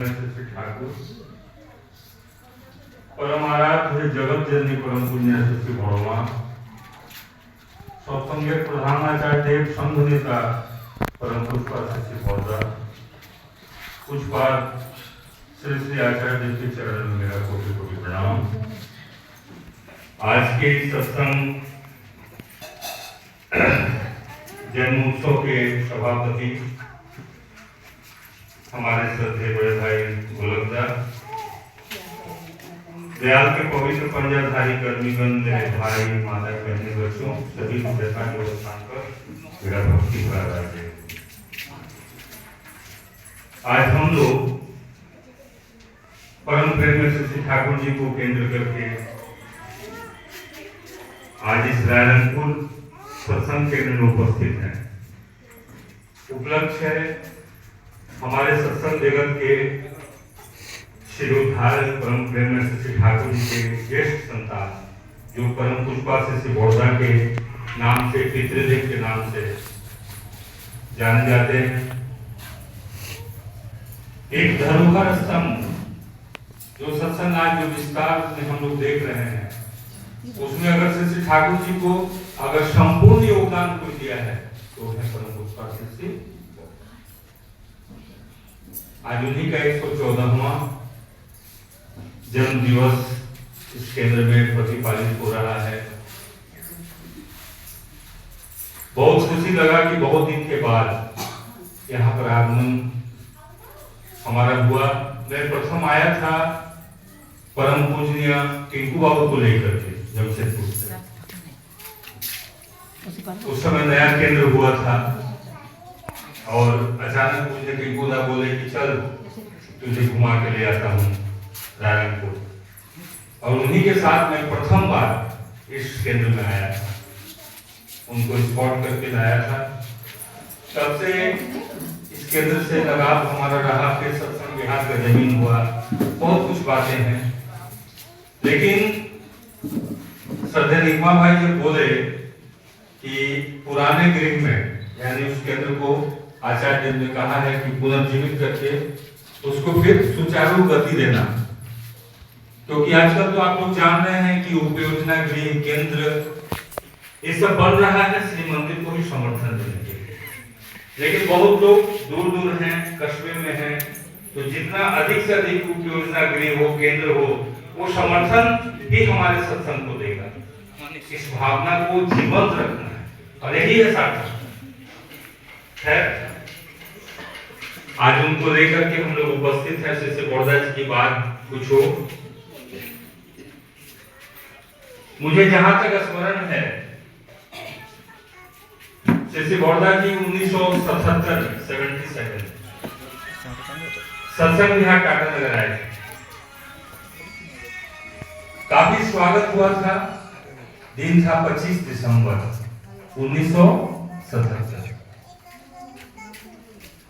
ठाकुर परम आराध्य जगत जननी परम पुण्य श्री भगवा सत्संगे प्रधानाचार्य देव संघ नेता परम पुष्पा श्री भौदा कुछ बार श्री श्री आचार्य देव के चरण में मेरा कोटि कोटि प्रणाम। आज के सत्संग जन्मोत्सव के सभापति हमारे श्रद्धेय बड़े भाई गोलकदा, दयाल के पवित्र पंजाधारी कर्मीगण, मेरे भाई माता बहने बच्चों सभी को स्थान पर मेरा भक्ति भरा राज्य। आज हम लोग परम प्रेम श्री ठाकुर जी को केंद्र करके आज इस रायरंगपुर सत्संग केंद्र में उपस्थित हैं। उपलक्ष्य है हमारे सत्संग जगत के शिरोधार परम प्रेम श्री ठाकुर जी के ज्येष्ठ संतान जो परम पुष्पा श्री बड़ौदा के नाम से, पितृदेव के नाम से जाने जाते हैं। एक धरोहर स्तंभ जो सत्संग आज जो विस्तार में हम लोग देख रहे हैं, उसमें अगर श्री ठाकुर जी को अगर संपूर्ण योगदान कोई दिया है तो है परम पुष्पा श्री। आज उन्हीं का 114वां जन्म दिवस इस केंद्र में प्रतिपालित हो रहा है। बहुत खुशी लगा कि बहुत दिन के बाद यहाँ पर आगमन हमारा हुआ। मैं प्रथम आया था परम पूजनीय टिंकू बाबू को लेकर के जमशेदपुर से। उस समय नया केंद्र हुआ था और अचानक मुझे टिंकू दा बोले कि चल तुझे घुमा के ले आता हूँ रायरंगपुर, और उन्हीं के साथ मैं प्रथम बार इस केंद्र में आया था, उनको स्पॉट करके लाया था। तब से इस केंद्र से लगाव हमारा रहा। फिर सत्संग बिहार का जमीन हुआ, बहुत कुछ बातें हैं। लेकिन श्रद्धेय निगमा भाई जब बोले कि पुराने गृह में, यानी उस केंद्र को आचार्य ने कहा है कि पुनर्जीवित करके उसको फिर सुचारू गति देना, क्योंकि आजकल तो आप लोग जान रहे हैं कि उपयोजना गृह केंद्र ये सब बन रहा है श्री मंदिर को ही समर्थन देने के लिए। लेकिन बहुत लोग दूर दूर हैं, कस्बे में हैं, तो जितना अधिक से अधिक उपयोजना गृह हो, केंद्र हो, वो समर्थन ही हमारे सत्संग को देगा। इस भावना को जीवंत रखना है और यही है सार्थक है। आज उनको लेकर के हम लोग उपस्थित हैं। श्री बड़ौदा जी की बात कुछ हो, मुझे जहां तक स्मरण है श्री बड़ौदा जी 1977 सत्संग बिहार टाटा नगर आए थे। काफी स्वागत हुआ था। दिन था 25 दिसंबर 1977।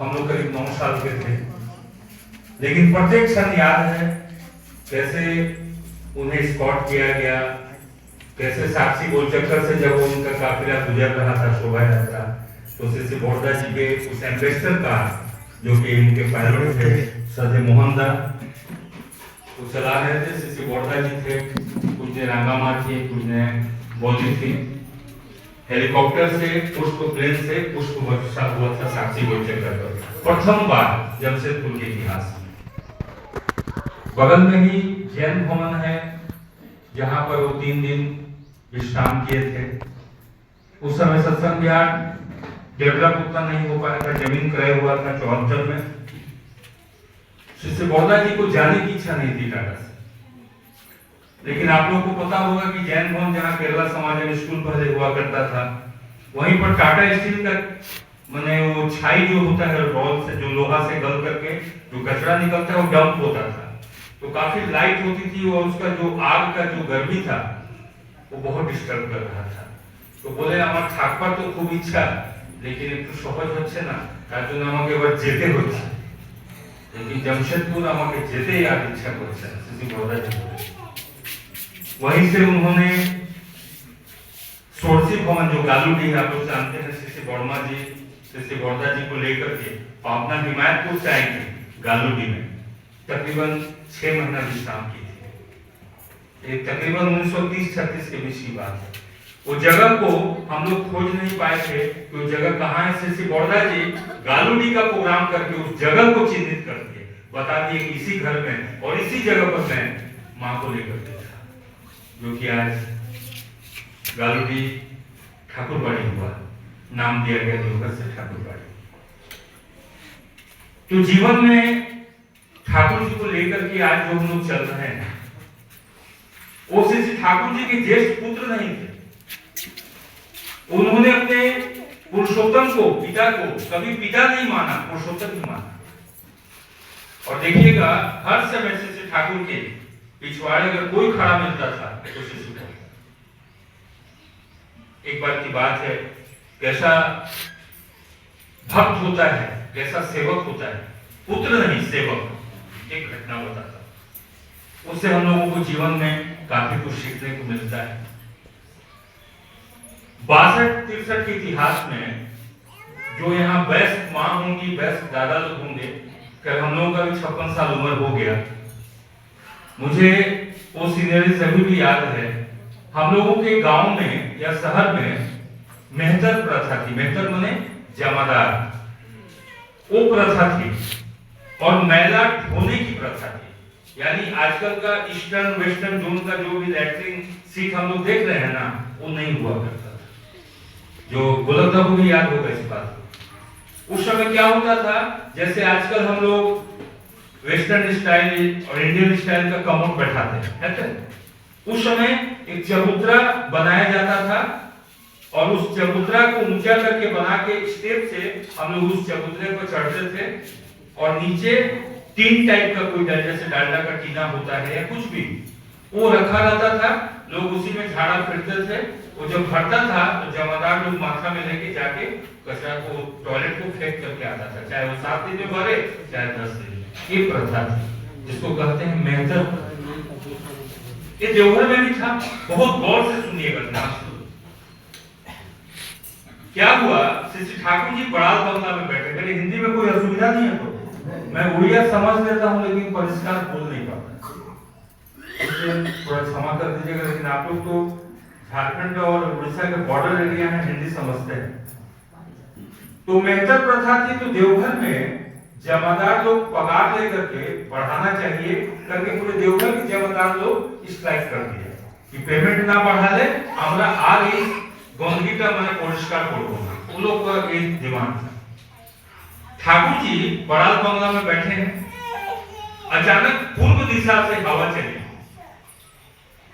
हम लोग करीब 9 साल के थे, लेकिन प्रत्येक क्षण याद है कैसे उन्हें स्पॉट किया गया, कैसे साक्षी गोलचक्कर से जब उनका काफिला गुजर रहा था, शोभा यात्रा, तो श्री बड़ौदा जी के उस एम्बेसडर का जो कि उनके पायलट थे श्रद्धेय मोहन दा, वो चला रहे थे। श्री बड़ौदा जी थे, कुछ ने रांगामा थी, कुछ ने बोली थी। हेलीकॉप्टर से, पुष्प प्लेन से पुष्प वर्षा हुआ था साक्षी गोलचक्कर पर, प्रथम बार जमशेदपुर के इतिहास में। बगल में ही जैन भवन है, जहां पर वो 3 दिन विश्राम किए थे। उस समय सत्संग बिहार डेवलप उतना नहीं हो पाया था, जमीन क्रय हुआ था 74 में। श्री बड़ौदा जी को जाने की इच्छा नहीं थी टाटा से, लेकिन आप लोगों को पता होगा कि जैन भवन जहाँ केरला समाज स्कूल पहले हुआ करता था, वहीं पर टाटा स्टील का मैंने वो छाई जो होता है रॉल से, जो लोहा से गल करके जो कचरा निकलता है वो डंप होता था। तो काफी लाइट होती थी और उसका जो आग का जो गर्मी था वो बहुत डिस्टर्ब कर रहा था। तो बोले हमार थाकपा तो खूब इच्छा, लेकिन एक तो सहज হচ্ছে না, তার জন্য আমাকে এবার যেতে হচ্ছে। लेकिन जमशेदपुर আমাকে যেতে याद इच्छा করছে श्री बड़ौदा जी। वहीं से उन्होंने सोरसी भवन जो गालूडीह आप लोग जानते हैं, श्री वर्मा जी श्री बड़ौदा जी को लेकर के अपना हिमायतपुर से आएंगे गालूडीह में, तकरीबन 6 महीना विश्राम की थी। एक तकरीबन 1930-36 के बीच की बात है। वो जगह को हम लोग खोज नहीं पाए थे कि वो जगह कहाँ है। श्री बोरदा जी गालूडी का प्रोग्राम करके उस जगह को चिन्हित कर दिए, बता दिए कि इसी घर में और इसी जगह पर मैं माँ को लेकर के था, जो कि आज गालूडी ठाकुरबाड़ी हुआ, नाम दिया गया देवघर से ठाकुरबाड़ी। तो जीवन में ठाकुर जी को लेकर के आज जो हम लोग चल रहे हैं, वो श्री ठाकुर जी के ज्येष्ठ पुत्र नहीं थे। उन्होंने अपने पुरुषोत्तम को, पिता को कभी पिता नहीं माना, पुरुषोत्तम ही माना। और देखिएगा हर समय श्री ठाकुर के पिछवाड़े अगर कोई खड़ा मिलता था तो श्री एक बार की बात है, कैसा भक्त होता है, कैसा सेवक होता है, पुत्र नहीं सेवक। एक घटना बताता, उससे हम लोगों को जीवन में काफी कुछ सीखने को मिलता है। 62-63 के इतिहास में जो यहाँ वयस्क माँ होंगी, वयस्क दादा लोग होंगे, कि हम लोगों का भी 56 साल उम्र हो गया। मुझे वो सीनरीज अभी भी याद है। हम लोगों के गांव में या शहर में मेहतर प्रथा थी। मेहतर माने जमादार, वो प्रथा थी। और मैला ढोने की प्रथा थी। यानी आजकल का ईस्टर्न वेस्टर्न जोन का जो भी लैट्रिन सीट हम लोग देख रहे हैं ना, वो नहीं हुआ करता था। जो गोलकधा को भी याद होगा इस बात को। उस समय क्या होता था, जैसे आजकल हम लोग वेस्टर्न स्टाइल और इंडियन स्टाइल का कमोड बैठाते हैं, उस समय एक चबूतरा बनाया जाता था और उस चबूतरा को ऊंचा करके बना के स्टेप से हम लोग उस चबूतरे पर चढ़ते थे। और नीचे टीन टाइप का कोई जैसे डालडा का टीना होता है या कुछ भी, वो रखा रहता था। लोग उसी में झाड़ा फिरते थे। वो जब भरता था तो जमादार लोग माथा में लेके जाके कचरा को, टॉयलेट को फेंक करके आता था, चाहे वो 7 दिन में भरे चाहे 10 दिन में। ये प्रथा थी जिसको कहते हैं मेहतर। ये देवघर में भी था। बहुत गौर से सुनिएगा। क्या हुआ, श्री ठाकुर जी बड़ाल बंगला में बैठे। मेरी हिंदी में कोई असुविधा नहीं है तो मैं उड़िया समझ लेता हूँ, लेकिन परिष्कार बोल नहीं पाता, थोड़ा क्षमा कर दीजिएगा। लेकिन आप लोग तो झारखंड और उड़ीसा के बॉर्डर एरिया में हिंदी समझते हैं। तो मेहतर प्रथा थी। तो देवघर में जमादार लोग पगार लेकर के बढ़ाना चाहिए करके पूरे देवघर के जमादार लोग स्ट्राइक कर दिए कि पेमेंट ना बढ़ा ले, हमरा आगे गंदगीटा मैंने परिष्कार करूंगा। उन लोग का एक डिमांड था। ठाकुर जी बड़ाल बंगला में बैठे हैं। अचानक पूर्व दिशा से हवा चली,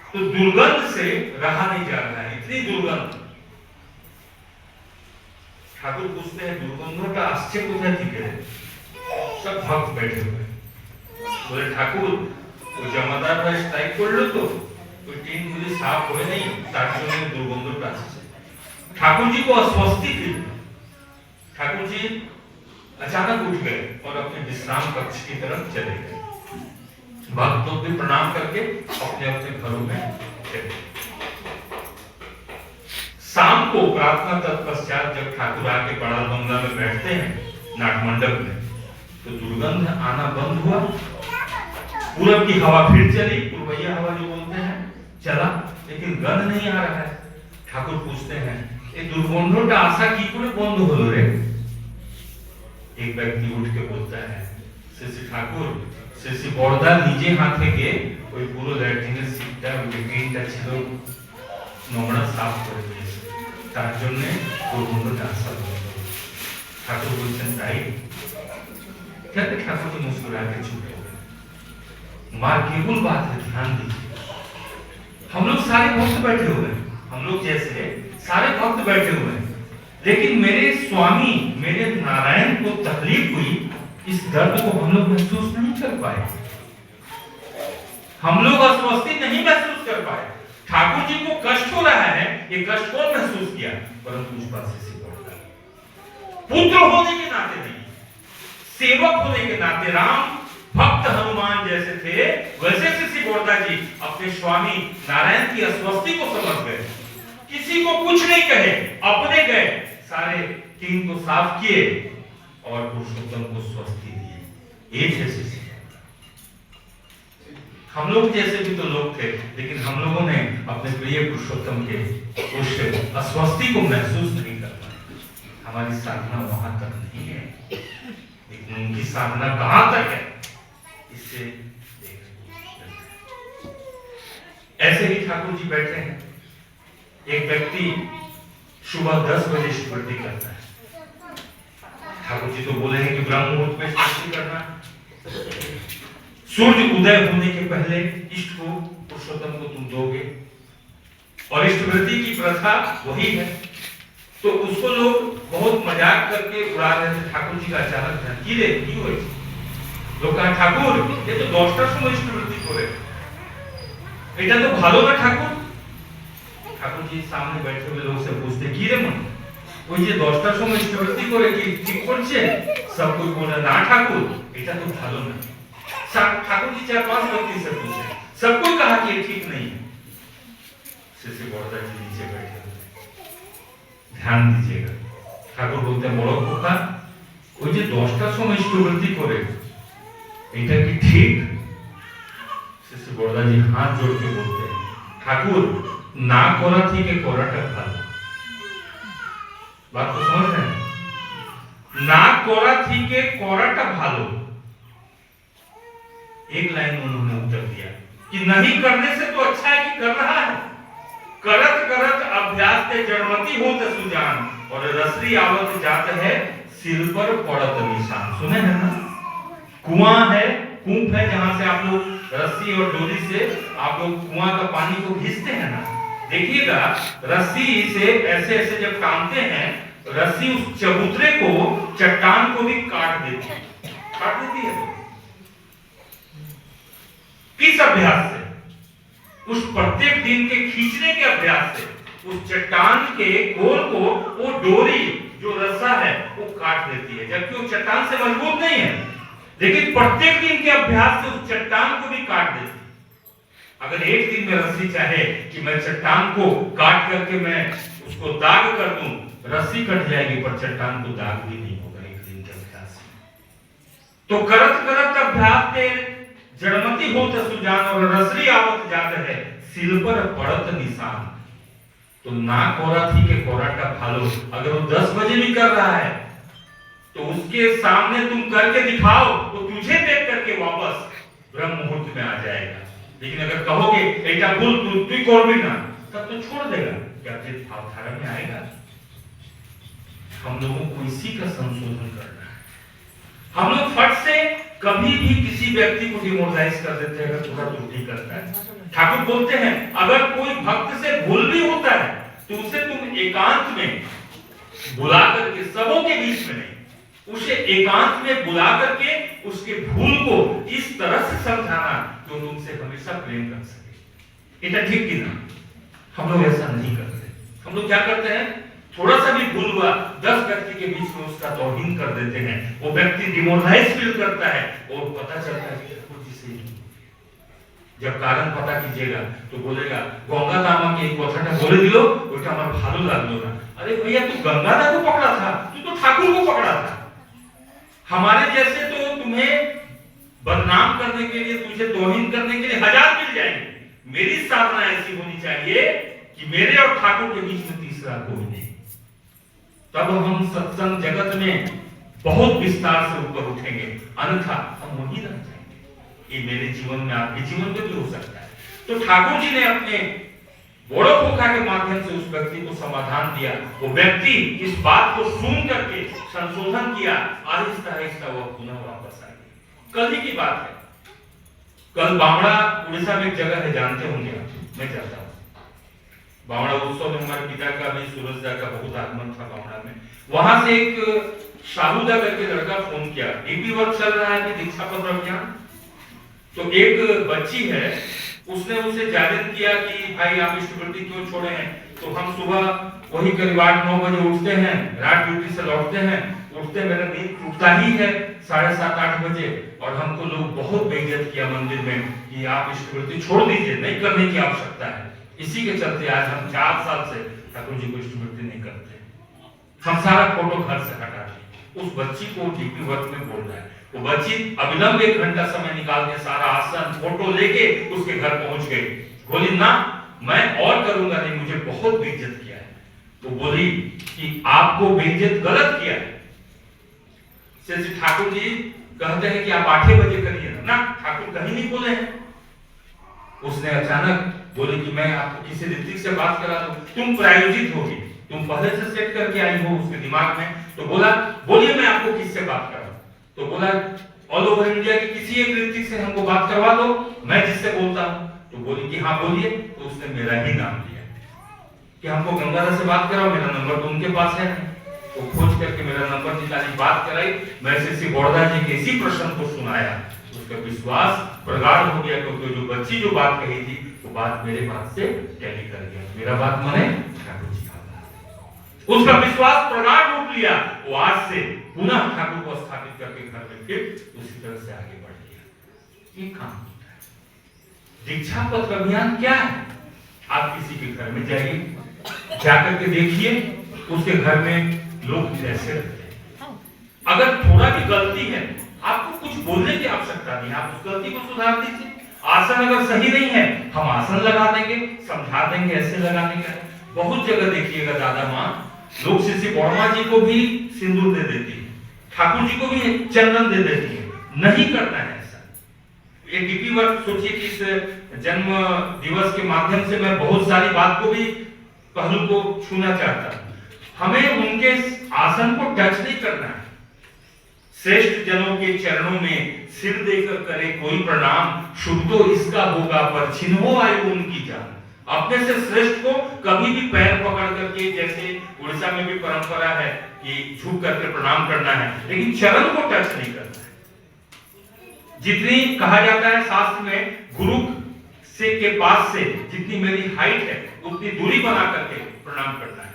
तो दुर्गंध से रहा नहीं जा रहा है, इतनी दुर्गंध। ठाकुर पूछते हैं दुर्गंधों का आश्चर्य उधर दिखे। सब भक्त बैठे हुए बोले ठाकुर वो जमादार का स्ट्राइक कर लो तो कोई टीन मुझे साफ हो नहीं, ताकि में दुर्गंधों का आश्चर्य। ठाकुर जी को अस्वस्थी थी। ठाकुर जी अचानक उठ गए और अपने विश्राम कक्ष की तरफ चले गए। भक्तों को प्रणाम करके अपने अपने घरों में चले। शाम को प्रार्थना तत्पश्चात जब ठाकुर आके बड़ाल बंगला में बैठते हैं नाटमंडप में, तो दुर्गंध आना बंद हुआ। पूरब की हवा फिर चली, पूर्वैया हवा जो बोलते हैं चला, लेकिन गंध नहीं आ रहा है। ठाकुर पूछते हैं ये दुर्गंधों का आशा की कोई बंद हो रे। एक व्यक्ति उठ के बोलता है श्री ठाकुर श्री बोरदा निजे हाथे के ওই পুরো ল্যাট্রিনের সিটটা ওই গ্রিনটা ছিল নোংরা সাফ করে দিয়েছে, তার জন্য দুর্গন্ধটা আসা হলো। ठाकुर बोलते ताई कहते। ठाकुर तो मुस्कुरा के चुप हो गए। मां केवल बात है, ध्यान दीजिए। हम लोग सारे भक्त बैठे हुए हैं, हम लोग जैसे सारे भक्त बैठे हुए हैं, लेकिन मेरे स्वामी मेरे नारायण को तकलीफ हुई, इस दर्द को हम लोग महसूस नहीं कर पाए, हम लोग अस्वस्थी नहीं महसूस कर पाए। ठाकुर जी को कष्ट हो रहा है, ये कष्ट कौन महसूस किया? परंतु उस पास से पुत्र होने के नाते नहीं, सेवक होने के नाते। राम भक्त हनुमान जैसे थे, वैसे श्री बोरदा जी अपने स्वामी नारायण की अस्वस्थी को समझ गए। किसी को कुछ नहीं कहे, अपने गए, सारे टीम को साफ किए और पुरुषोत्तम को स्वस्थी दिए। ये थे श्री। हम लोग जैसे भी तो लोग थे, लेकिन हम लोगों ने अपने प्रिय पुरुषोत्तम के उस अस्वस्थि को महसूस नहीं कर पाए। हमारी साधना वहां तक नहीं है, लेकिन उनकी साधना कहां तक है इससे ऐसे ही ठाकुर जी बैठे हैं। एक व्यक्ति सुबह 10 बजे स्मृति करता है। ठाकुर जी तो बोले हैं कि ब्रह्म मुहूर्त में स्मृति करना, सूर्य उदय होने के पहले इष्ट को पुरुषोत्तम को तुम दोगे, और स्मृति की प्रथा वही है। तो उसको लोग बहुत मजाक करके उड़ा रहे थे। ठाकुर जी का अचानक ध्यान की रे की हुई, लोग कहा ठाकुर ये तो 10টার সময় स्मृति করে, এটা তো ভালো না ঠাকুর। ঠাকুর जी सामने बैठे हुए लोग से पूछते की रे मन ওই যে 10টার সময় স্মৃতি করে কি ঠিক করছে? सब कोई बोला ना ठाकुर এটা तो ভালো না। ठाकुर जी 4-5 व्यक्ति से पूछे, सबको कहा कि ये ठीक नहीं है। शिष्य बड़दा जी नीचे बैठे, ध्यान दीजिएगा। ठाकुर बोलते बड़ो खोका ওই যে 10টার সময় স্মৃতি করে এটা কি ঠিক? শিষ্য বড়দা জি হাত জোड़ के बोलते हैं ठाकुर ना করা থেকে করাটা ভালো। बात को समझ रहे हैं? ना করা থেকে করাটা ভালো। एक लाइन उन्होंने उत्तर दिया कि नहीं करने से तो अच्छा है कि कर रहा है। करत करत अभ्यास ते जड़मती होत सुजान, और रसरी आवत जात है सिर पर पड़त निशान। सुने हैं ना? कुआं है, कूप है, जहां से आप लोग रस्सी और डोरी से आप लोग कुआं का पानी को खींचते हैं ना। देखिएगा रस्सी से ऐसे ऐसे जब टांगते हैं, रस्सी उस चबूतरे को, चट्टान को भी काट देती है। किस अभ्यास से? उस प्रत्येक दिन के खींचने के अभ्यास से उस चट्टान के कोर को वो डोरी जो रस्सा है वो काट देती है, जबकि वो चट्टान से मजबूत नहीं है, लेकिन प्रत्येक दिन के अभ्यास से उस चट्टान को भी काट देती है। अगर एक दिन में रस्सी चाहे कि मैं चट्टान को काट करके मैं उसको दाग कर दूं, रस्सी कट जाएगी पर चट्टान को दाग भी नहीं होगा एक दिन के अभ्यास से। तो करत करत अभ्यास से जड़मती होत सुजान, और रसरी आवत जात है सिर पर पड़त निशान। तो ना कोरा थी के कोराटा भालो। अगर वो 10 बजे भी कर रहा है तो उसके सामने तुम करके दिखाओ, तो तुझे देख करके वापस ब्रह्म मुहूर्त में आ जाएगा। लेकिन अगर कहोगे ऐसा बोल तू कर भी ना, तब तो छोड़ देगा। क्या जिस भावधारा में आएगा? हम लोगों को इसी का संशोधन करना है। हम लोग फट से कभी भी किसी व्यक्ति को डिमोरलाइज कर देते हैं अगर थोड़ा त्रुटि करता है। ठाकुर बोलते हैं अगर कोई भक्त से भूल भी होता है तो उसे तुम एकांत में बुला करके, सबों के बीच में नहीं, उसे एकांत में बुला करके उसके भूल को इस तरह से समझाना कि वो तुमसे हमेशा प्रेम कर सके। इतना ठीक की ना? हम लोग ऐसा नहीं करते। हम लोग क्या करते हैं, थोड़ा सा भी भूल हुआ 10 व्यक्ति के बीच में उसका तौहीन कर देते हैं। वो व्यक्ति डिमोरलाइज फील करता है और पता चलता है कि ठाकुर जी से जब कारण पता कीजिएगा तो बोलेगा गंगा दामा के एक কথাটা বলে দিল ওটা আমার ভালো লাগলো না। अरे भैया तू गंगा दा को पकड़ा था, तू तो ठाकुर को पकड़ा था। हमारे जैसे तो तुम्हें बदनाम करने के लिए, तुझे तौहीन करने के लिए 1000 मिल जाएंगे। मेरी साधना ऐसी होनी चाहिए कि मेरे और ठाकुर के बीच में तीसरा कोई नहीं। तब हम सत्संग जगत में बहुत विस्तार से ऊपर उठेंगे, अन्यथा हम वहीं रह जाएंगे। ये मेरे जीवन में, आपके जीवन में भी हो सकता है। तो ठाकुर जी ने अपने बड़ो खोखा के माध्यम से उस व्यक्ति को समाधान दिया। वो व्यक्ति इस बात को सुन करके संशोधन किया, आहिस्ता आहिस्ता वो पुनः वापस आ गया। कल ही की बात है, कल बावड़ा उड़ीसा में एक जगह है, जानते होंगे आप, मैं जाता हूँ। बावड़ा उत्सव में हमारे पिता का भी, सूरजदा का बहुत आगमन था बावड़ा में। वहां से एक शाहुदा करके लड़का फोन किया, डीपी वर्क चल रहा है कि दीक्षा पत्र अभियान। तो एक बच्ची है, उसने उसे जागृत किया कि भाई आप स्मृति क्यों छोड़े हैं। तो हम सुबह वही करीब 8-9 बजे उठते हैं, रात ड्यूटी से लौटते हैं, उठते मेरा नींद टूटता ही है 7:30-8 बजे, और हमको लोग बहुत बेइज्जत किया मंदिर में कि आप स्मृति छोड़ दीजिए, नहीं करने की आवश्यकता है। इसी के चलते आज हम 4 साल से ठाकुर जी को स्मृति नहीं करते। हम सारा फोटो घर से हटा दिए। उस बच्ची को डीपी वर्क में बोल रहा है, वो बच्ची अविलंब 1 घंटा समय निकाल के सारा आसन फोटो लेके उसके घर पहुंच गई। बोली ना मैं और करूंगा नहीं, मुझे बहुत बेइज्जत किया है। तो बोली कि आपको बेइज्जत गलत किया है। श्री ठाकुर जी कहते हैं कि आप 8 बजे करिए ना, ठाकुर कहीं नहीं बोले हैं। उसने अचानक बोले कि मैं आपको किसी ऋतिक से बात करा दूं, तुम प्रायोजित होगी, तुम पहले से सेट करके आई हो उसके दिमाग में। तो बोला बोलिए मैं आपको किससे बात कराऊं। तो बोला ऑल ओवर इंडिया के किसी एक ऋतिक से हमको बात करवा दो, मैं जिससे बोलता हूं। तो बोली कि हाँ बोलिए। तो उसने मेरा ही नाम लिया कि हमको गंगाधर से बात कराओ, मेरा नंबर तो उनके पास है। तो खोज करके मेरा नंबर निकाली, बात कराई। मैं श्री बड़ौदा जी के इसी प्रश्न को सुनाया, उसका विश्वास प्रगाढ़ हो गया, क्योंकि जो बच्ची जो बात कही थी वो बात मेरे बात से टैली कर गया। मेरा बात माने ठाकुर जी का, उसका विश्वास प्रगाढ़ रूप लिया। वो आज से पुनः ठाकुर को स्थापित करके घर में फिर उसी तरह से आगे बढ़ गया। ये काम होता है। दीक्षा पत्र अभियान क्या है? आप किसी के घर में जाइए, जाकर के देखिए उसके घर में लोग कैसे रहते हैं। अगर थोड़ा भी गलती है, आपको कुछ बोलने की आवश्यकता नहीं, आप उस गलती को सुधार दीजिए। आसन अगर सही नहीं है, हम आसन लगा देंगे, समझा देंगे ऐसे लगाने का। बहुत जगह देखिएगा दादा माँ लोग श्री बड़ौदा जी को भी सिंदूर दे देती है, ठाकुर जी को भी चंदन दे देती है। नहीं करना है ऐसा। ये डीपी वर्क सोचिए कि इस जन्म दिवस के माध्यम से मैं बहुत सारी बात को भी पहलू को छूना चाहता हूं। हमें उनके आसन को टच नहीं करना है। श्रेष्ठ जनों के चरणों में सिर देकर करे कोई प्रणाम, शुभ तो इसका होगा पर छिन्हो आयु उनकी जान। अपने से श्रेष्ठ को कभी भी पैर पकड़ करके, जैसे उड़ीसा में भी परंपरा है कि झुक करके प्रणाम करना है, लेकिन चरण को टच नहीं करना है। जितनी कहा जाता है शास्त्र में, गुरु से के पास से जितनी मेरी हाइट है उतनी दूरी बना करके प्रणाम करना है।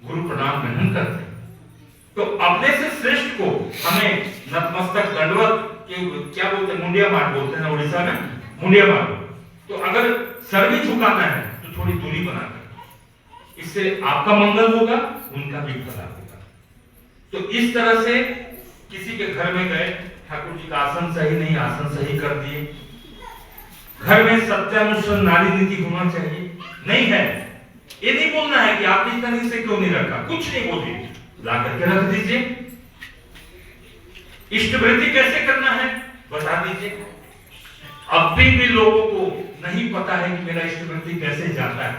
गुरु प्रणाम नहीं करते। तो अपने से श्रेष्ठ को हमें नतमस्तक दंडवत के क्या बोलते हैं, मुंडिया मार बोलते हैं उड़ीसा में, मुंडिया मार। तो अगर सर भी झुकाना है तो थोड़ी दूरी बनाकर, इससे आपका मंगल होगा, उनका भी भला होगा। तो इस तरह से किसी के घर में गए, ठाकुर जी का आसन सही नहीं, आसन सही कर दिए। घर में सत्यानुष्ठान नारी नीति होना चाहिए, नहीं है ये नहीं बोलना है कि आपने इतनी से क्यों नहीं रखा, कुछ नहीं बोलिए, ला करके रख दीजिए। इष्टवृत्ति कैसे करना है बता दीजिए। अब भी लोगों को नहीं पता है कि मेरा इष्टवृत्ति कैसे जाता है।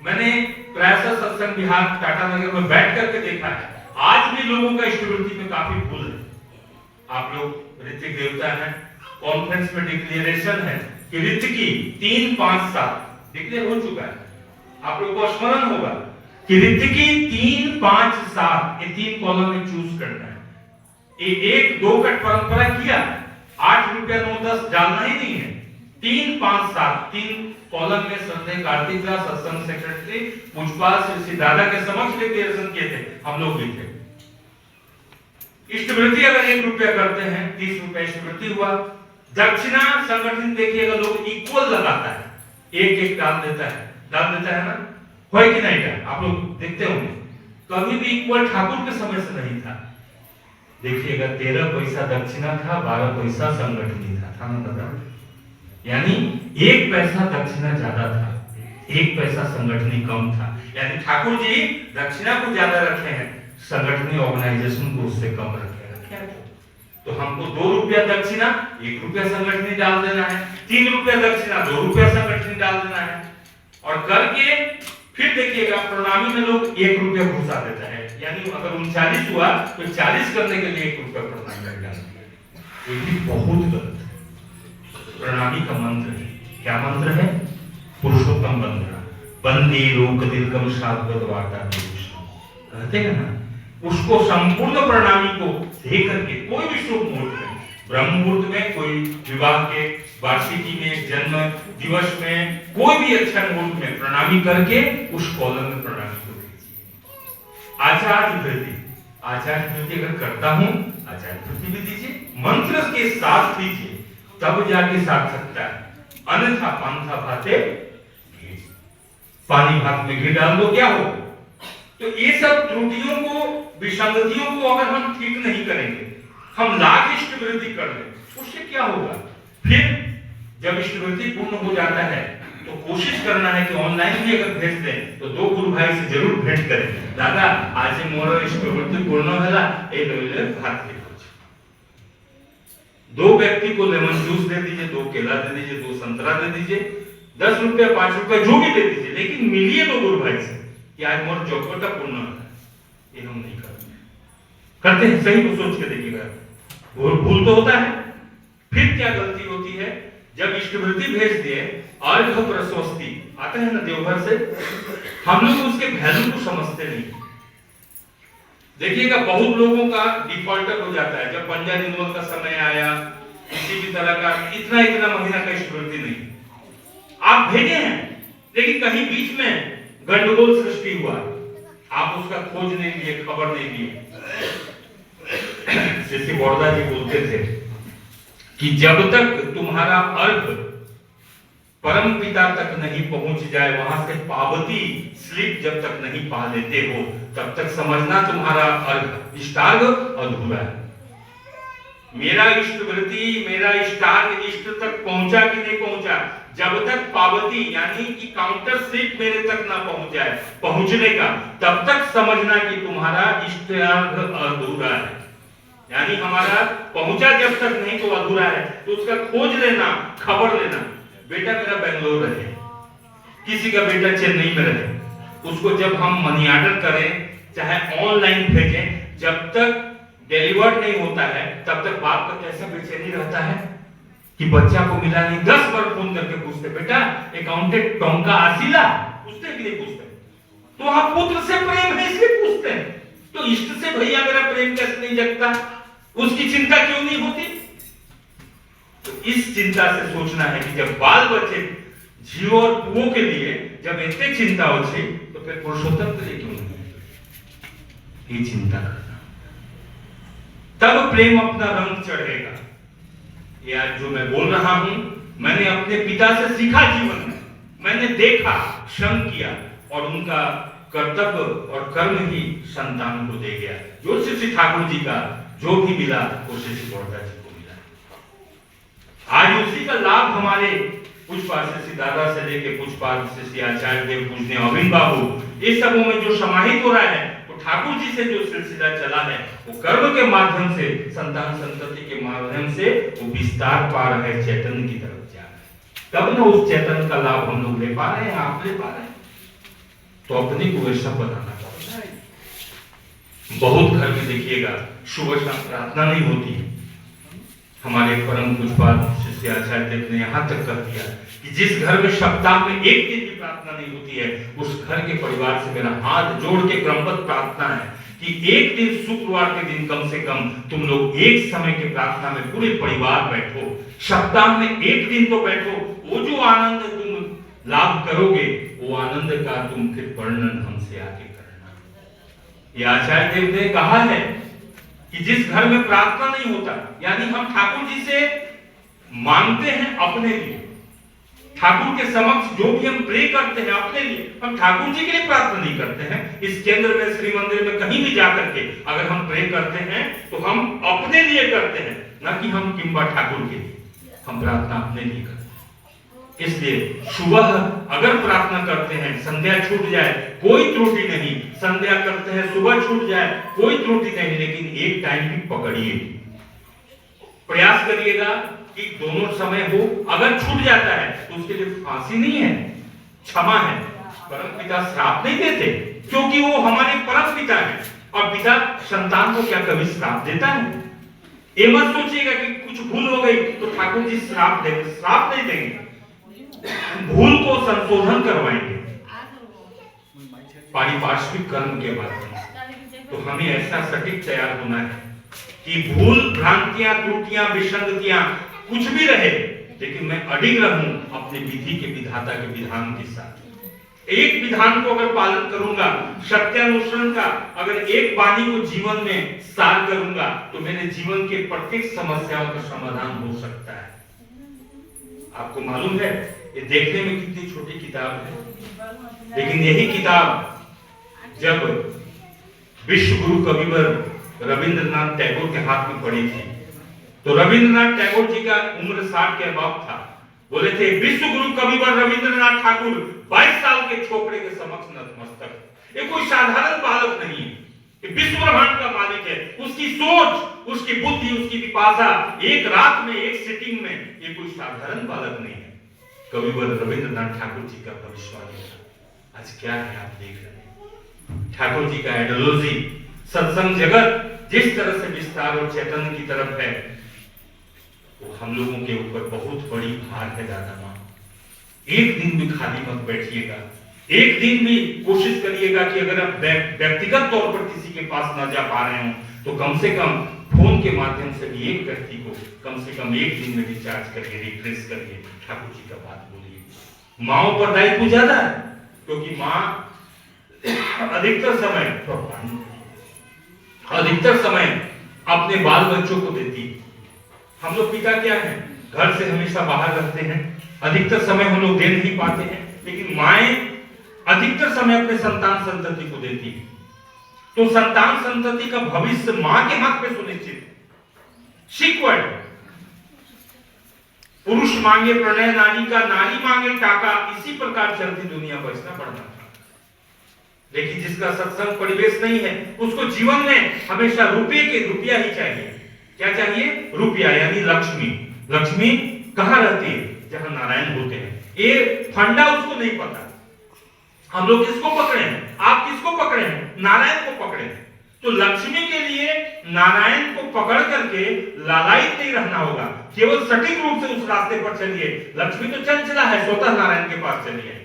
मैंने प्रायः सत्संग विहार टाटा नगर में बैठ करके देखा है, आज भी लोगों का इष्टवृत्ति में काफी भूल है। आप लोग ऋतिक देवता हैं, कॉन्फ्रेंस में डिक्लेरेशन है कि ऋतिकी 3, 5, 7 डिक्लेयर हो चुका है। आप लोगों को स्मरण होगा कि ऋतिकी 3, 5, 7 ये 3 कॉलम में चूज करना है। ये 1, 2 का परंपरा किया, 8 रुपया 9, 10 डालना ही नहीं है। 3, 5, 7 3 कॉलम में संदेह कार्तिक दास सत्संग सेक्रेटरी पुष्पाल श्री दादा के समक्ष डिक्लेरेशन किए थे, हम लोग भी थे। इष्टवृत्ति अगर 1 रुपया करते हैं, 30 रुपया इष्टवृत्ति हुआ। दक्षिणा संगठन देखिएगा लोग इक्वल लगाता है, 1-1 डाल देता है ना, होए कि नहीं का आप लोग देखते होंगे। कभी भी इक्वल ठाकुर के समय से नहीं था। देखिएगा 13 पैसा दक्षिणा था, 12 पैसा संगठनी था ना दादा, यानी 1 पैसा दक्षिणा ज्यादा था, 1 पैसा संगठनी कम था। यानी ठाकुर जी दक्षिणा को ज्यादा रखे हैं, संगठनी ऑर्गेनाइजेशन को उससे कम रखे हैं। तो हमको 2 रुपया दक्षिणा, 1 रुपया संगठनी डाल देना है, 3 रुपया दक्षिणा, 2 रुपया संगठनी डाल देना है। और करके फिर देखिएगा प्रणामी में लोग 1 रुपया घुसा देता है, यानी अगर 39 हुआ तो 40 करने के लिए 1 रुपया प्रणामी कर डालते हैं। ये भी बहुत गलत है। प्रणामी का मंत्र है, क्या मंत्र है? पुरुषोत्तम वंदना, वंदे लोक तिलकम शाश्वत वार्ता कहते हैं ना, उसको संपूर्ण प्रणामी को देख करके कोई भी शुभ मुहूर्त में, ब्रह्म मुहूर्त में, कोई विवाह के वार्षिकी में, जन्म दिवस में, कोई भी अच्छा मुहूर्त में प्रणामी करके उस कॉलम में प्रणामी को दीजिए। आचार्य वृत्ति अगर करता हूं, आचार्य वृत्ति भी दीजिए, मंत्र के साथ दीजिए, तब जाके सार्थकता है। अन्यथा पांथा भाते पानी भात में घी डाल दो, क्या हो? तो ये सब त्रुटियों को, विसंगतियों को अगर हम ठीक नहीं करेंगे हम लाख इष्ट वृद्धि कर लें, उससे क्या होगा? फिर जब इष्ट वृद्धि पूर्ण हो जाता है तो कोशिश करना है कि ऑनलाइन भी अगर भेज दें तो 2 गुरु भाई से जरूर भेंट करें। दादा आज मोर इष्ट वृद्धि पूर्ण होला ए लोले भात लिखो। 2 व्यक्ति को लेमन जूस दे दीजिए, 2 केला दे दीजिए, 2 संतरा दे दीजिए, 10 रुपया 5 रुपया जो भी दे दीजिए, लेकिन मिलिए 2 गुरु भाई से कि आज मोर चौकटा पूर्ण होला। ये हम नहीं करते हैं, सही को सोच के देखिएगा। भूल तो होता है। फिर क्या गलती होती है? जब इष्टवृत्ति भेज दिए अर्घ प्रशस्ति आते हैं ना देवघर से, हम लोग उसके वैल्यू को समझते नहीं। देखिएगा बहुत लोगों का डिफॉल्टर हो जाता है। जब पंजा रिन्यूअल का समय आया, किसी भी तरह का इतना महीना का इष्टवृत्ति नहीं आप भेजे हैं, लेकिन कहीं बीच में गंडगोल सृष्टि हुआ, आप उसका खोज नहीं लिए, खबर नहीं लिए। जैसे बड़ौदा जी बोलते थे कि जब तक तुम्हारा अर्घ परम पिता तक नहीं पहुंच जाए, वहां से पावती स्लिप जब तक नहीं पा लेते हो, तब तक समझना तुम्हारा अर्घ इष्टार्घ अधूरा है। मेरा इष्टवृत्ति, मेरा इष्टार्घ इष्ट तक पहुंचा कि नहीं पहुंचा, जब तक पावती यानी कि काउंटर स्लिप मेरे तक ना पहुंच जाए पहुंचने का, तब तक समझना कि तुम्हारा इष्टार्घ अधूरा है। यानी हमारा पहुंचा जब तक नहीं तो अधूरा है। तो उसका खोज लेना, खबर लेना। बेटा मेरा बेंगलोर रहे, किसी का बेटा चेन्नई में रहे, उसको जब हम मनी ऑर्डर करें चाहे ऑनलाइन भेजें, जब तक डिलीवर्ड नहीं होता है तब तक बाप का कैसा बेचैनी रहता है कि बच्चा को मिला नहीं। 10 बार फोन करके पूछते, बेटा अकाउंटेंट टोंका आसिला, पूछते कि नहीं पूछते? तो आप पुत्र से प्रेम है इसलिए पूछते हैं। तो इष्ट से भैया मेरा प्रेम कैसे नहीं जगता, उसकी चिंता क्यों नहीं होती? तो इस चिंता से सोचना है कि जब बाल बच्चे जीव और पुओं के लिए जब इतने चिंता हो तो फिर पुरुषोत्तम के लिए क्यों नहीं? ये चिंता करना, तब प्रेम अपना रंग चढ़ेगा। ये आज जो मैं बोल रहा हूं, मैंने अपने पिता से सीखा जीवन में, मैंने देखा, श्रम किया, और उनका कर्तव्य और कर्म ही संतान को दे गया। जो श्री ठाकुर जी का जो भी मिला वो श्री बड़ौदा जी को मिला। आज उसी का लाभ हमारे पुष्पाल श्री दादा से लेके पुष्पाल श्री आचार्य देव पूजने अविन बाबू, इस सबों में जो समाहित हो रहा है, वो ठाकुर जी से जो सिलसिला चला है, वो कर्म के माध्यम से, संतान संतति के माध्यम से वो विस्तार पा रहे हैं, चैतन्य की तरफ जा रहे। तब ना उस चैतन्य का लाभ हम लोग ले पा रहे हैं, आप ले पा रहे हैं। तो अपने को वैसा बनाना पड़ता है। बहुत घर में देखिएगा सुबह शाम प्रार्थना नहीं होती है। हमारे परम पूज्यपाद श्री आचार्य देव ने यहाँ तक कह दिया कि जिस घर में सप्ताह में एक दिन भी प्रार्थना नहीं होती है, उस घर के परिवार से मेरा हाथ जोड़ के क्रमबद्ध प्रार्थना है कि एक दिन शुक्रवार के दिन कम से कम तुम लोग एक समय के प्रार्थना में पूरे परिवार बैठो, सप्ताह में एक दिन तो बैठो। वो जो आनंद तुम लाभ करोगे, वो आनंद का तुम फिर वर्णन हमसे आगे करना। ये आचार्य देव ने कहा है कि जिस घर में प्रार्थना नहीं होता, यानी हम ठाकुर जी से मांगते हैं अपने लिए, ठाकुर के समक्ष जो भी हम प्रे करते हैं अपने लिए, हम ठाकुर जी के लिए प्रार्थना नहीं करते हैं। इस केंद्र में, श्री मंदिर में कहीं भी जाकर के अगर हम प्रे करते हैं तो हम अपने लिए करते हैं, ना कि हम किंबा ठाकुर के लिए। हम प्रार्थना अपने लिए करते हैं। इसलिए सुबह अगर प्रार्थना करते हैं, संध्या छूट जाए कोई त्रुटि नहीं, संध्या करते हैं सुबह छूट जाए कोई त्रुटि नहीं, लेकिन एक टाइम भी पकड़िए, प्रयास करिएगा कि दोनों समय हो। अगर छूट जाता है तो उसके लिए फांसी नहीं है, क्षमा है। परम पिता श्राप नहीं देते, क्योंकि वो हमारे परम पिता हैं, और पिता संतान को क्या कभी श्राप देता है? ये मत सोचिएगा कि कुछ भूल हो गई तो ठाकुर जी श्राप देंगे, श्राप नहीं देंगे, भूल को संशोधन करवाएंगे पारिपार्श्विक कर्म के माध्यम से। तो हमें ऐसा सटीक तैयार होना है कि भूल, भ्रांतियां, त्रुटियां, विसंगतियां कुछ भी रहे, लेकिन मैं अडिग रहूं अपने विधि के विधाता के विधान के साथ। एक विधान को अगर पालन करूंगा, सत्यानुसरण का अगर एक वाणी को जीवन में सार करूंगा, तो मेरे जीवन के प्रत्येक समस्याओं का समाधान हो सकता है। आपको मालूम है ये देखने में कितनी छोटी किताब है, लेकिन यही किताब जब विश्व गुरु कविवर रविंद्रनाथ टैगोर के हाथ में पड़ी थी। तो रविंद्रनाथ टैगोर जी का उम्र 60 के अबाव था। बोले थे विश्व गुरु कविवर रविंद्रनाथ ठाकुर 22 साल के छोकरे के समक्ष नतमस्तक। ये कोई साधारण बालक नहीं है, ये विश्व ब्रह्मांड का मालिक है। उसकी सोच, उसकी बुद्धि, उसकी विपाशा एक रात में, एक सिटिंग में, ये कोई साधारण बालक नहीं है। कविवर रविंद्रनाथ ठाकुर जी का भविष्यवाणी आज क्या है आप देख रहे हैं। ठाकुर जी का आइडियोलॉजी सत्संग जगत जिस तरह से विस्तार और चैतन्य की तरफ है, वो हम लोगों के ऊपर बहुत बड़ी भार है दादा माँ। एक दिन भी खाली मत बैठिएगा, एक दिन भी कोशिश करिएगा कि अगर आप व्यक्तिगत तौर पर किसी के पास ना जा पा रहे हो तो कम से कम फोन के माध्यम से भी एक व्यक्ति को कम से कम एक दिन में रिचार्ज करिए, रिफ्रेश करिए, ठाकुर जी का बात बोलिए। माओ पर दायित्व ज्यादा है, क्योंकि माँ अधिकतर समय अपने बाल बच्चों को देती है। हम लोग पिता क्या है, घर से हमेशा बाहर रहते हैं, अधिकतर समय हम लोग दे नहीं पाते हैं, लेकिन माएं अधिकतर समय अपने संतान संतति को देती है। तो संतान संतति का भविष्य मां के हाथ में सुनिश्चित है। सिक्वर्ड, पुरुष मांगे प्रणय नारी का, नारी मांगे टाका, इसी प्रकार चलती दुनिया बचना पड़ना था। लेकिन जिसका सत्संग परिवेश नहीं है, उसको जीवन में हमेशा रुपया ही चाहिए। क्या चाहिए? रुपया, यानी लक्ष्मी। लक्ष्मी कहां रहती है? जहां नारायण होते हैं। ये फंडा उसको नहीं पता। हम लोग किसको पकड़े हैं? आप किसको पकड़े हैं? नारायण को पकड़े हैं। तो लक्ष्मी के लिए नारायण को पकड़ करके लालायित नहीं रहना होगा, केवल सटीक रूप से उस रास्ते पर चलिए। लक्ष्मी तो चंचला है, स्वतः नारायण के पास चलिए।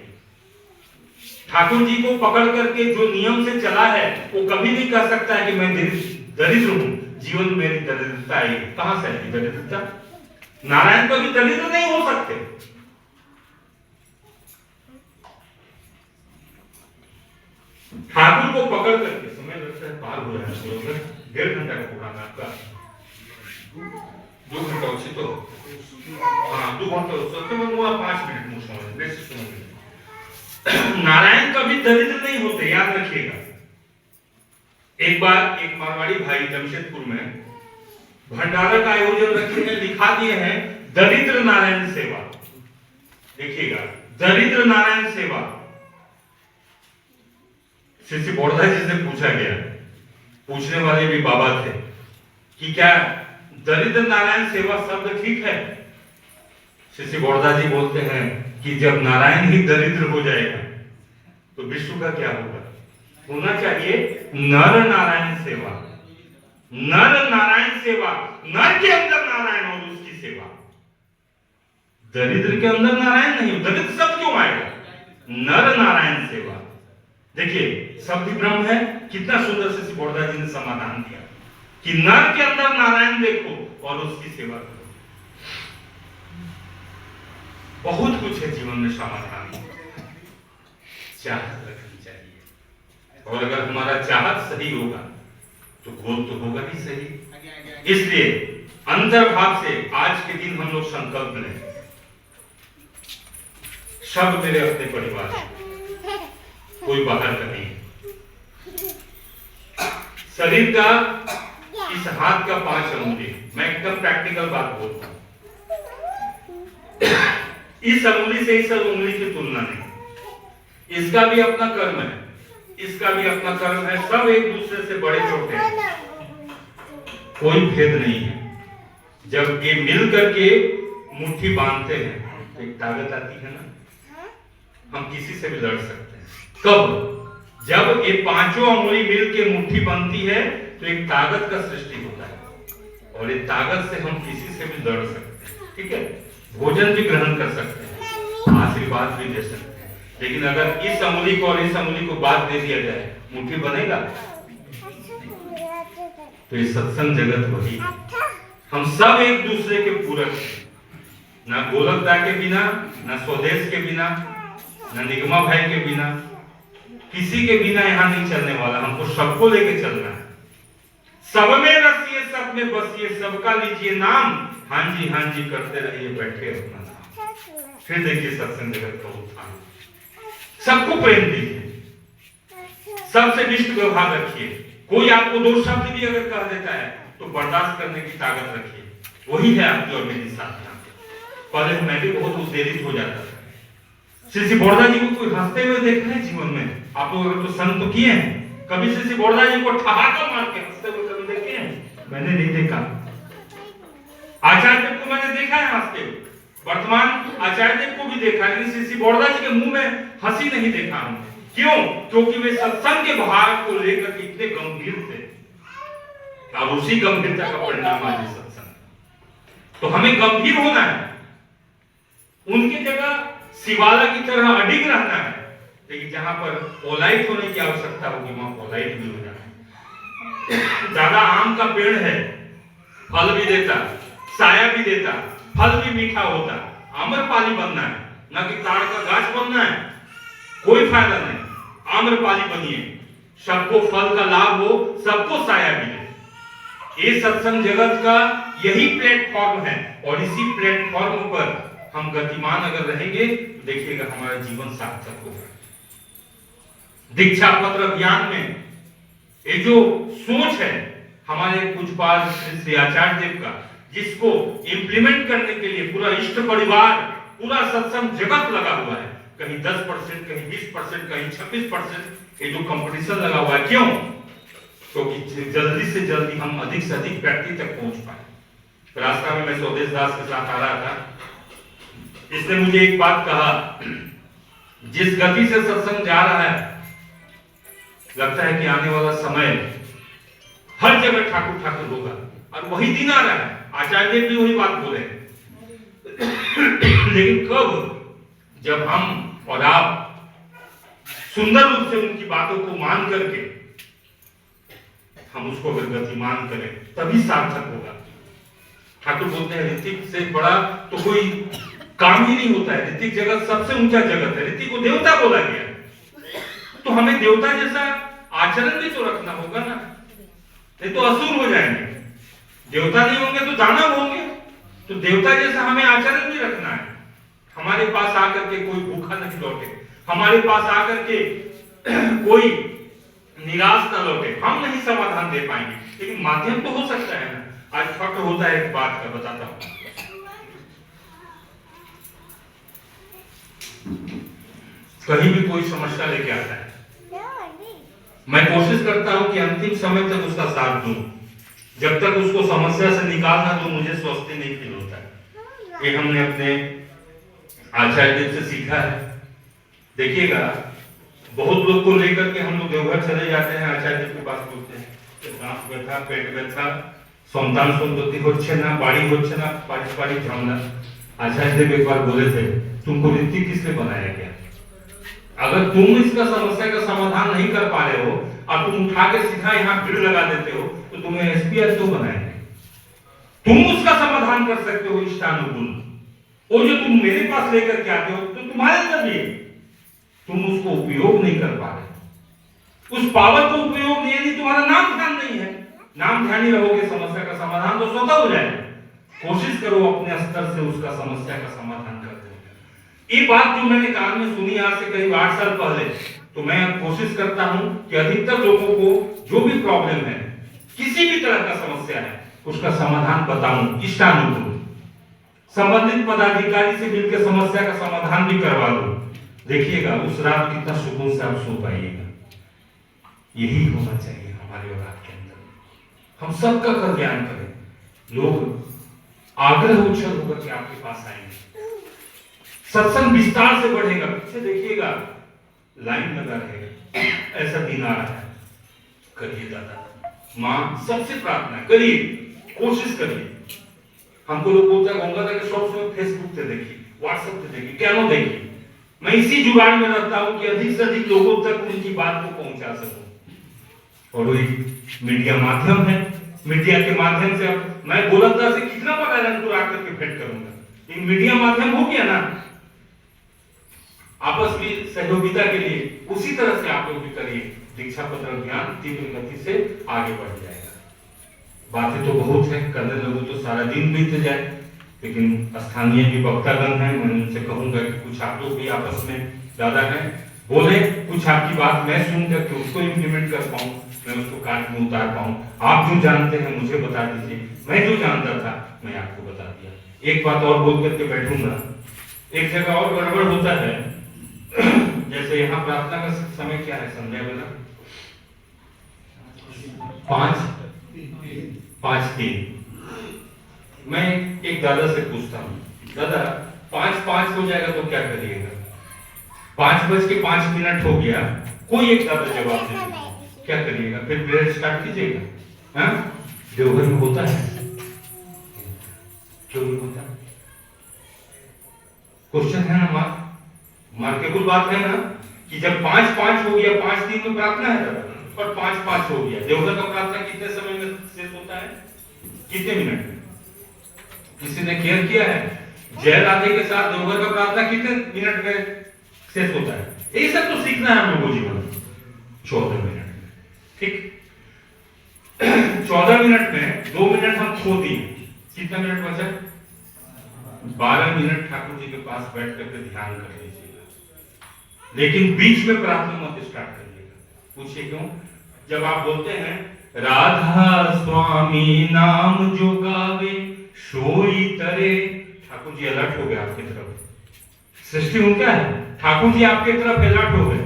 ठाकुर जी को पकड़ करके जो नियम से चला है, वो कभी नहीं कह सकता है कि मैं दरिद्र हूं, जीवन में मेरी दरिद्रता आई। कहां से आई दरिद्रता? नारायण कभी दरिद्र नहीं हो सकते। ठाकुर को पकड़ करके, समय लगता है पार हो रहा है, 1.5 घंटा का प्रोग्राम है आपका। 2 घंटा उसी तो, हाँ 2 घंटा उससे मैं 5 मिनट मुझे नारायण कभी दरिद्र नहीं होते, याद रखिएगा। एक बार एक मारवाड़ी भाई जमशेदपुर में भंडारा का आयोजन रखे हैं, लिखा दिए हैं दरिद्र नारायण सेवा। देखिएगा, दरिद्र नारायण सेवा। श्री बोरदा जी से पूछा गया, पूछने वाले भी बाबा थे, कि क्या दरिद्र नारायण सेवा शब्द ठीक है? श्री बोरदा जी बोलते हैं कि जब नारायण ही दरिद्र हो जाएगा तो विश्व का क्या होगा? होना चाहिए नर नारायण सेवा। नर नारायण सेवा, नर के अंदर नारायण और उसकी सेवा। दरिद्र के अंदर नारायण नहीं, दरिद्र शब्द क्यों आएगा? नर नारायण सेवा। देखिए शब्द ब्रह्म है, कितना सुंदर से बोरदा जी ने समाधान दिया कि नर के अंदर नारायण देखो और उसकी सेवा करो। बहुत कुछ है जीवन में समाधान, चाहत रखनी चाहिए। और अगर हमारा चाहत सही होगा तो गोल तो होगा ही सही। इसलिए अंतर्भाव से आज के दिन हम लोग संकल्प लें, सब मेरे अपने परिवार, कोई बाहर का नहीं। शरीर का इस हाथ का 5 अंगुली, मैं एकदम प्रैक्टिकल बात बोलता हूं। इस अंगुली से इस अंगुली की तुलना नहीं। इसका भी अपना कर्म है, इसका भी अपना कर्म है, सब एक दूसरे से बड़े छोटे हैं, कोई भेद नहीं है। जब ये मिल करके मुट्ठी बांधते हैं तो एक ताकत आती है ना, हम किसी से भी लड़ सकते हैं। कब? जब ये 5 अंगुली मिल के मुट्ठी बनती है तो एक ताकत का सृष्टि होता है, और ये ताकत से हम किसी से भी लड़ सकते हैं। ठीक है, भोजन भी ग्रहण कर सकते हैं, आशीर्वाद भी दे सकते हैं। लेकिन अगर इस अंगुली को और इस अंगुली को बात दे दिया जाए, मुट्ठी बनेगा? तो ये सत्संग जगत वही है, हम सब एक दूसरे के पूरक हैं। ना गोलकदा के बिना, ना स्वदेश के बिना, ना निगमा भाई के बिना, किसी के बिना यहाँ नहीं चलने वाला। हमको सबको लेके चलना है। सब में रसिए, सब में बसिए, सबका लीजिए नाम, हाँ जी करते रहिए, बैठे अपना नाम। फिर देखिए सत्संग जगत का उत्थान। सबको प्रेम दीजिए, सबसे निष्ठ व्यवहार रखिए, कोई आपको दो शब्द भी अगर कह देता है तो बर्दाश्त करने की ताकत रखिए, वही है आपकी और मेरी साथ। पहले मैं भी बहुत उत्तेजित हो जाता था। श्री बोरदा जी को कोई हंसते हुए देखा है जीवन में? आप लोग अगर तो संग तो किए हैं, कभी श्री बोरदा जी को ठहाका मार के हंसते हुए कभी देखे हैं? मैंने नहीं देखा। आचार्य देव को मैंने देखा है हंसते हुए, वर्तमान आचार्य देव को भी देखा, लेकिन श्री बोरदा जी के मुंह में हंसी नहीं देखा हमने। क्यों? क्योंकि वे सत्संग के भाव को लेकर इतने गंभीर थे, और उसी गंभीरता का परिणाम आज सत्संग। तो हमें गंभीर होना है, उनकी जगह शिवाला की तरह अडिग रहना है, लेकिन जहां पर पोलाइट होने की आवश्यकता होगी वहां पोलाइट भी हो जाना है। ज्यादा आम का पेड़ है, फल भी देता, साया भी देता, फल भी मीठा होता, आम्रपाली बनना है, ना कि ताड़ का गाछ बनना है, कोई फायदा नहीं। आम्रपाली बनिए, सबको फल का लाभ हो, सबको साया मिले। ये सत्संग जगत का यही प्लेटफॉर्म है, और इसी प्लेटफॉर्म पर हम गतिमान अगर रहेंगे तो देखिएगा हमारा जीवन सार्थक होगा। दीक्षा पत्र अभियान में ये जो सोच है हमारे पूज्यपाद श्री आचार्य देव का, जिसको इंप्लीमेंट करने के लिए पूरा इष्ट परिवार, पूरा सत्संग जगत लगा हुआ है, कहीं 10%, कहीं 20%, कहीं 26%, ये जो कंपटीशन लगा हुआ है। क्यों? क्योंकि जल्दी से जल्दी हम अधिक से अधिक व्यक्ति तक पहुंच पाए। रास्ता में मैं स्वदेश दास के साथ आ रहा था, इसने मुझे एक बात कहा, जिस गति से सत्संग जा रहा है लगता है कि आने वाला समय हर जगह ठाकुर ठाकुर होगा, और वही दिन आ रहा है। आचार्य देव भी वही बात बोले। लेकिन कब? जब हम और आप सुंदर रूप से उनकी बातों को मान करके हम उसको अगर गतिमान करें तभी सार्थक होगा। ठाकुर बोलते हैं ऋतिक से बड़ा तो कोई काम ही नहीं होता है, ऋतिक जगत सबसे ऊंचा जगत है। ऋतिक को देवता बोला गया, तो हमें देवता जैसा आचरण भी तो रखना होगा ना, नहीं तो असुर हो जाएंगे। देवता नहीं होंगे तो दानव होंगे, तो देवता जैसा हमें आचरण भी रखना है। हमारे पास आकर के कोई भूखा नहीं लौटे, हमारे पास आकर के कोई निराश न लौटे। हम नहीं समाधान दे पाएंगे, लेकिन माध्यम तो हो सकता है ना। आज फक्र होता है एक बात का, बताता हूं। कहीं भी कोई समस्या लेके आता है, मैं कोशिश करता हूं कि अंतिम समय तक उसका साथ दूं। जब तक उसको समस्या से निकालना दूं, मुझे स्वस्थ नहीं फील होता है। ये हमने अपने आचार्य देव से सीखा है। देखिएगा, बहुत लोग को लेकर के हम लोग देवघर चले जाते हैं, आचार्य देव के पास बोलते हैं सांस व्यथा, पेट व्यथा, संतान संतति होच्छे ना, बाड़ी होच्छे ना, पाड़ी झामना। आचार्य देव एक बार बोले थे, तुमको ऋतिक किसने बनाया गया? अगर तुम इसका समस्या का समाधान नहीं कर पा रहे हो और तुम उठा के सीधा यहाँ भीड़ लगा देते हो, तो तुम्हें एसपीआर क्यों बनाएंगे? तुम उसका समाधान कर सकते हो इष्टानुकूल। वो जो तुम मेरे पास लेकर के आते हो तो तुम्हारे अंदर भी, तुम उसको उपयोग नहीं कर पा रहे। उस पावर को उपयोग नहीं, तुम्हारा नाम ध्यान नहीं है। नाम ध्यान ही रहोगे, समस्या का समाधान तो स्वतः हो जाएगा। कोशिश करो अपने स्तर से उसका समस्या का समाधान करते हो। ये बात जो मैंने कान में सुनी आज से करीब 8 साल पहले, तो मैं कोशिश करता हूं कि अधिकतर लोगों को जो भी प्रॉब्लम है, किसी भी तरह का समस्या है, उसका समाधान बताऊं इष्टानुकूल। संबंधित पदाधिकारी से मिलकर समस्या का समाधान भी करवा दो। देखिएगा उस रात कितना सुकून से आप सो पाइएगा। यही होना चाहिए हमारे और आपके अंदर। हम सबका कल्याण करें। लोग आग्रह उछल होकर के आपके पास आएंगे, सत्संग विस्तार से बढ़ेगा। पीछे देखिएगा लाइन लगा रहेगा। ऐसा दिन आ रहा है, करिए दादा, माँ सबसे प्रार्थना करिए, कोशिश करिए। हमको लोग बोलते हैं गंगा के शॉप से फेसबुक पे देखिए, व्हाट्सएप पे देखिए, क्या नो देखिए। मैं इसी जुगाड़ में रहता हूं कि अधिक से अधिक लोगों तक उनकी बात को पहुंचा सकूं। और वही मीडिया माध्यम है। मीडिया के माध्यम से अब मैं गोलंदा से कितना बड़ा अनंतपुर आकर के भेंट करूंगा, लेकिन मीडिया माध्यम हो गया ना, आपस में सहयोगिता के लिए उसी तरह से आप लोग भी करिए। दीक्षा पत्र अभियान तीव्र गति से आगे बढ़ जाएगा। बातें तो बहुत है, करने लगूं तो सारा दिन बीत जाए, लेकिन स्थानीय भी वक्तागण हैं, मैं उनसे कहूंगा कि कुछ आप लोग भी आपस में ज्यादा है बोले, कुछ आपकी बात मैं सुन करके उसको इम्प्लीमेंट कर पाऊं। मैं उसको काट में उतार पाऊं। आप जो जानते हैं मुझे बता दीजिए, मैं जो जानता था मैं आपको बता दिया। एक बात और बोल करके बैठूंगा, एक जगह और गड़बड़ होता है। जैसे यहाँ प्रार्थना का समय क्या है संध्या बेला? 5:03। मैं एक दादा से पूछता हूँ, दादा 5:05 हो जाएगा तो क्या करिएगा? 5:05 हो गया, कोई एक दादा जवाब दे, क्या करिएगा? फिर प्रेयर स्टार्ट कीजिएगा? हाँ, देवघर में होता है, क्यों नहीं होता? क्वेश्चन है ना, मार्केबल बात है ना कि जब 5:05 हो गया, 5:03 में प्रार्थना है दादा, और 5:05 हो गया, देवघर का प्रार्थना कितने समय में शेष होता है? कितने मिनट में? किसी ने केयर किया है? जय राधे के साथ देवघर का प्रार्थना कितने मिनट में शेष होता है? ये सब तो सीखना है हम लोगों को जीवन में। 14 मिनट में, ठीक? 14 मिनट में 2 मिनट हम खो दिए, कितना मिनट बचा? 12 मिनट ठाकुर जी के पास बैठ करके ध्यान कर लीजिएगा, लेकिन बीच में प्रार्थना मत स्टार्ट करिएगा। पूछिए क्यों? जब आप बोलते हैं राधा स्वामी नाम जो गावे सोई तरे, ठाकुर जी अलर्ट हो गए आपकी तरफ, सृष्टि उनका है, ठाकुर जी आपके तरफ अलर्ट हो गए।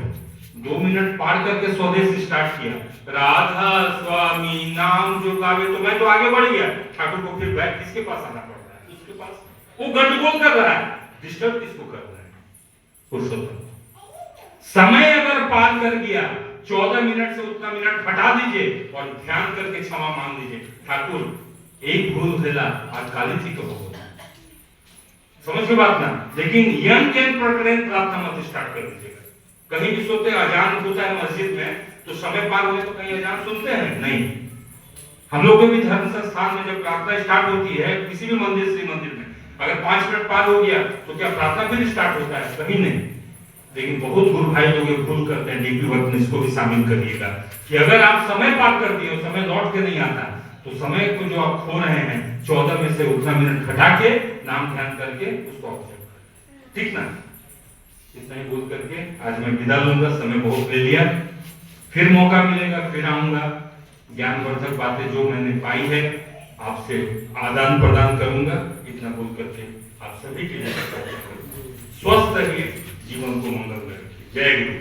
2 मिनट पार करके स्वदेश स्टार्ट किया, राधा स्वामी नाम जो गावे, तो मैं तो आगे बढ़ गया, ठाकुर को फिर बैक किसके पास आना पड़ रहा है? उसके पास। वो गंडगोल कर रहा है, डिस्टर्ब किसको कर रहा है? पुरुषोत्तम। समय अगर पार कर गया, 14 मिनट से उतना मिनट हटा दीजिए और ध्यान करके क्षमा मांग लीजिए, ठाकुर एक भूल भेला आज काली थी कहो, समझ के बात ना। लेकिन यंग कैन प्रकरण प्रार्थना मत स्टार्ट कर दीजिएगा। कहीं भी सोते हैं, अजान होता है मस्जिद में, तो समय पार होने तो कहीं अजान सुनते हैं? नहीं। हम लोग के भी धर्म संस्थान में जब प्रार्थना स्टार्ट होती है, किसी भी मंदिर से मंदिर में, अगर 5 मिनट पार हो गया तो क्या प्रार्थना फिर स्टार्ट होता है? कहीं नहीं। लेकिन बहुत गुरु भाई लोग ये भूल करते हैं, डीपी वर्क में इसको भी शामिल करिएगा कि अगर आप समय पार कर दिए, समय लौट के नहीं आता, तो समय को जो आप खो रहे हैं, 14 में से उतना मिनट घटा के नाम ध्यान करके उसको ऑब्जर्व करें, ठीक ना? इतना ही बोल करके आज मैं विदा लूंगा, समय बहुत ले लिया, फिर मौका मिलेगा फिर आऊंगा, ज्ञानवर्धक बातें जो मैंने पाई है आपसे आदान प्रदान करूंगा। इतना बोल करके आप सभी के लिए स्वस्थ रहिए, जीवन को मंगल में रखिए। जय गुरु।